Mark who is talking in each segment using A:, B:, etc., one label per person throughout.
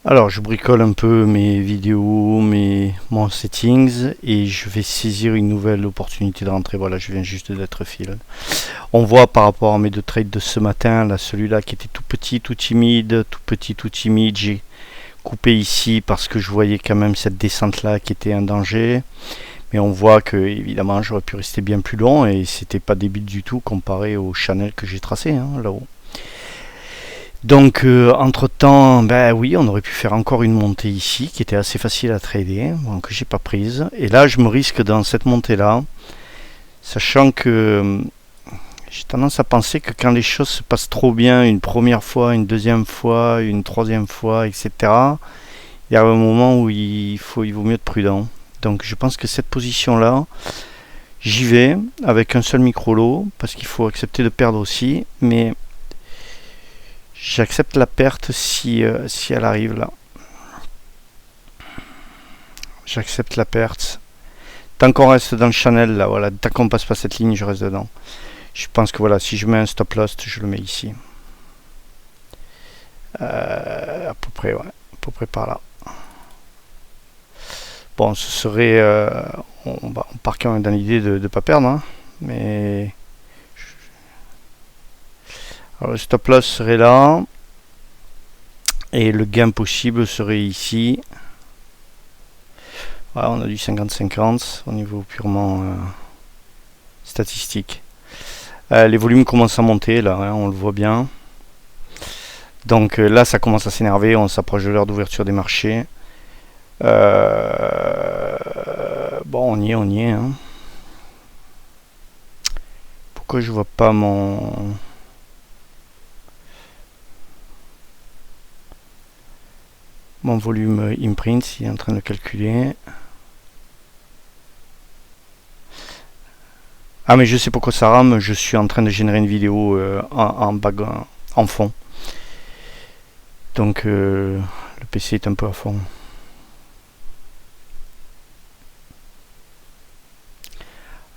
A: Alors, je bricole un peu mes vidéos, mon settings, et je vais saisir une nouvelle opportunité de rentrée. Voilà, je viens juste d'être fil. On voit par rapport à mes deux trades de ce matin, là, celui-là qui était tout petit, tout timide, tout petit, tout timide, j'ai coupé ici parce que je voyais quand même cette descente-là qui était un danger. Mais on voit que, évidemment, j'aurais pu rester bien plus long et c'était pas débile du tout comparé au channel que j'ai tracé, hein, là-haut. Donc entre temps, ben oui, on aurait pu faire encore une montée ici qui était assez facile à trader, bon, que j'ai pas prise. Et là, je me risque dans cette montée là, sachant que j'ai tendance à penser que quand les choses se passent trop bien une première fois, une deuxième fois, une troisième fois, etc., il y a un moment où il vaut mieux être prudent. Donc je pense que cette position là, j'y vais avec un seul micro lot parce qu'il faut accepter de perdre aussi, mais j'accepte la perte si elle arrive là. J'accepte la perte. Tant qu'on reste dans le channel là, voilà, tant qu'on passe pas cette ligne, je reste dedans. Je pense que voilà, si je mets un stop loss, je le mets ici. À peu près, ouais, à peu près par là. Bon, ce serait, on part quand même dans l'idée de ne pas perdre, hein, mais alors, le stop loss serait là et le gain possible serait ici. Voilà, on a du 50-50 au niveau purement statistique. Les volumes commencent à monter là, hein, on le voit bien. Donc là, ça commence à s'énerver, on s'approche de l'heure d'ouverture des marchés. Bon, on y est. Hein. Pourquoi je vois pas mon volume imprint, il est en train de calculer. Ah mais je sais pourquoi ça rame, je suis en train de générer une vidéo en fond. Donc le PC est un peu à fond.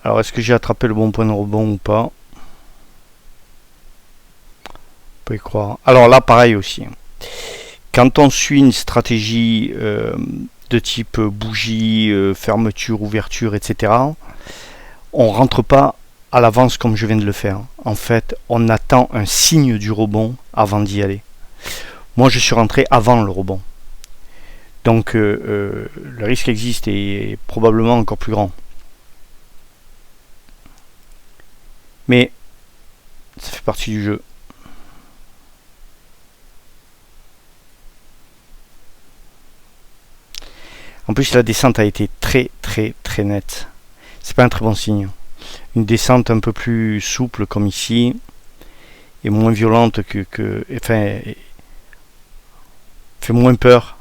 A: Alors est-ce que j'ai attrapé le bon point de rebond ou pas? On peut y croire. Alors là pareil aussi. Quand on suit une stratégie de type bougie, fermeture, ouverture, etc., on rentre pas à l'avance comme je viens de le faire. En fait, on attend un signe du rebond avant d'y aller. Moi, je suis rentré avant le rebond. Donc, le risque existe et est probablement encore plus grand. Mais ça fait partie du jeu. En plus, la descente a été très très très nette. C'est pas un très bon signe. Une descente un peu plus souple comme ici est moins violente enfin, fait moins peur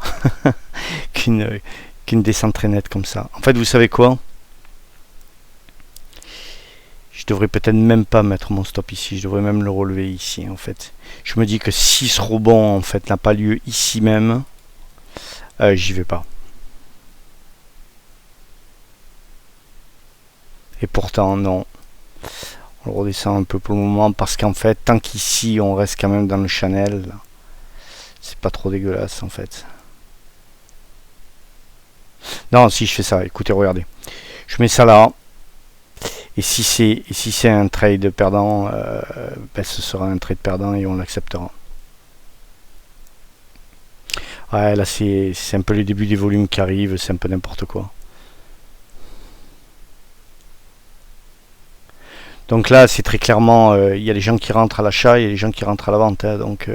A: qu'une descente très nette comme ça. En fait, vous savez quoi? Je devrais peut-être même pas mettre mon stop ici, je devrais même le relever ici en fait. Je me dis que si ce rebond en fait n'a pas lieu ici même, j'y vais pas. Et pourtant non. On le redescend un peu pour le moment parce qu'en fait, tant qu'ici on reste quand même dans le channel, c'est pas trop dégueulasse en fait. Non, si je fais ça, écoutez, regardez. Je mets ça là. Et si c'est un trade perdant, ben ce sera un trade perdant et on l'acceptera. Ouais, là c'est un peu les débuts des volumes qui arrivent, c'est un peu n'importe quoi. Donc là, c'est très clairement, il y a les gens qui rentrent à l'achat, il y a les gens qui rentrent à la vente. Hein, donc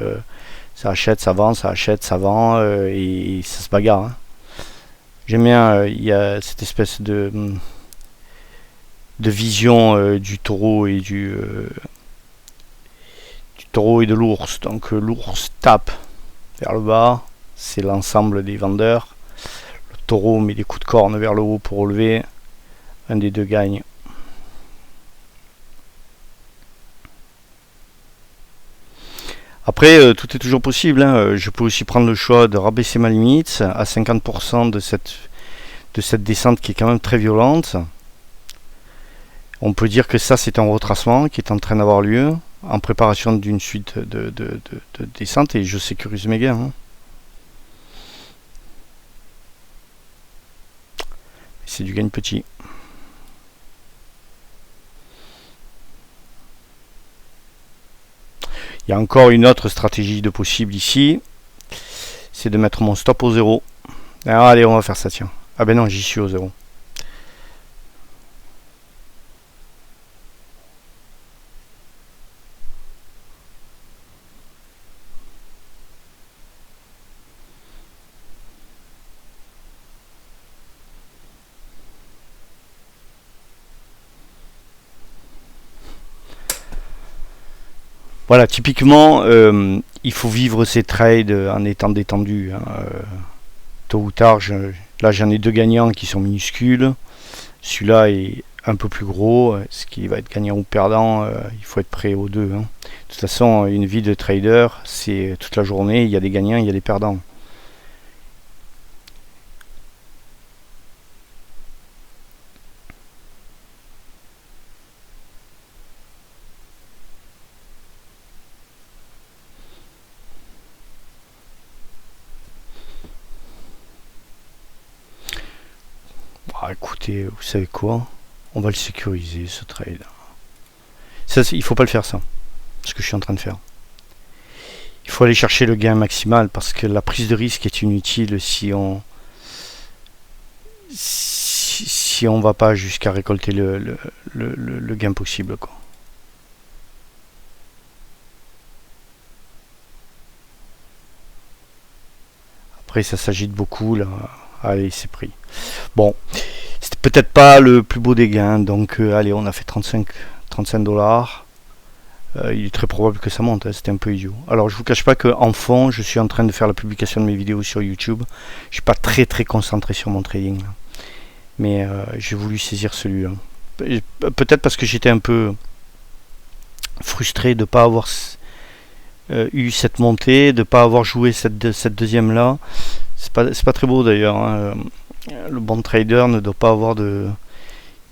A: ça achète, ça vend, ça achète, ça vend, et ça se bagarre. Hein. J'aime bien, il y a cette espèce de vision du taureau et du taureau et de l'ours. Donc l'ours tape vers le bas, c'est l'ensemble des vendeurs. Le taureau met des coups de corne vers le haut pour relever. Un des deux gagne. Après, tout est toujours possible. Hein. Je peux aussi prendre le choix de rabaisser ma limite à 50% de cette descente qui est quand même très violente. On peut dire que ça, c'est un retracement qui est en train d'avoir lieu en préparation d'une suite de descentes et je sécurise mes gains. Hein. c'est du gain petit. Il y a encore une autre stratégie de possible ici, c'est de mettre mon stop au 0. Alors, allez, on va faire ça, tiens. Ah ben non, j'y suis au 0. Voilà, typiquement, il faut vivre ces trades en étant détendu. Hein. Tôt ou tard, là j'en ai deux gagnants qui sont minuscules. Celui-là est un peu plus gros. Ce qui va être gagnant ou perdant, il faut être prêt aux deux. Hein. De toute façon, une vie de trader, c'est toute la journée, il y a des gagnants, il y a des perdants. Bah, écoutez, vous savez quoi? On va le sécuriser, ce trade. Ça, il faut pas le faire, ça. Ce que je suis en train de faire. Il faut aller chercher le gain maximal parce que la prise de risque est inutile si on va pas jusqu'à récolter le gain possible, quoi. Après ça s'agite beaucoup là. Allez, c'est pris. Bon, c'était peut-être pas le plus beau des gains, donc allez, on a fait 35 $. Il est très probable que ça monte, hein, c'était un peu idiot. Alors je vous cache pas qu'en fond, je suis en train de faire la publication de mes vidéos sur YouTube. Je suis pas très concentré sur mon trading. Là. Mais j'ai voulu saisir celui-là. Peut-être parce que j'étais un peu frustré de ne pas avoir eu cette montée, de ne pas avoir joué cette deuxième là. C'est pas très beau d'ailleurs. Hein. Le bon trader ne doit pas avoir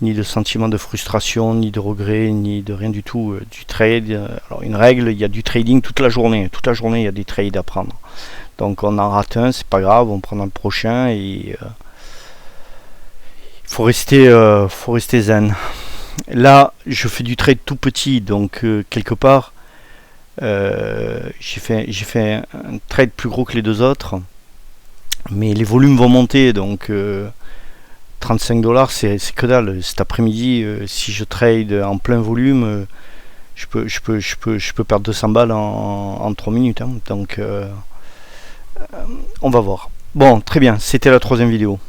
A: ni de sentiment de frustration, ni de regret, ni de rien du tout. Du trade. Alors une règle, il y a du trading toute la journée. Toute la journée, il y a des trades à prendre. Donc on en rate un, c'est pas grave, on prend le prochain et faut rester zen. Là, je fais du trade tout petit, donc quelque part, j'ai fait un trade plus gros que les deux autres, mais les volumes vont monter, donc 35 $, c'est que dalle. Cet après-midi, si je trade en plein volume, je peux perdre 200 balles en 3 minutes. Hein, donc, on va voir. Bon, très bien, c'était la troisième vidéo.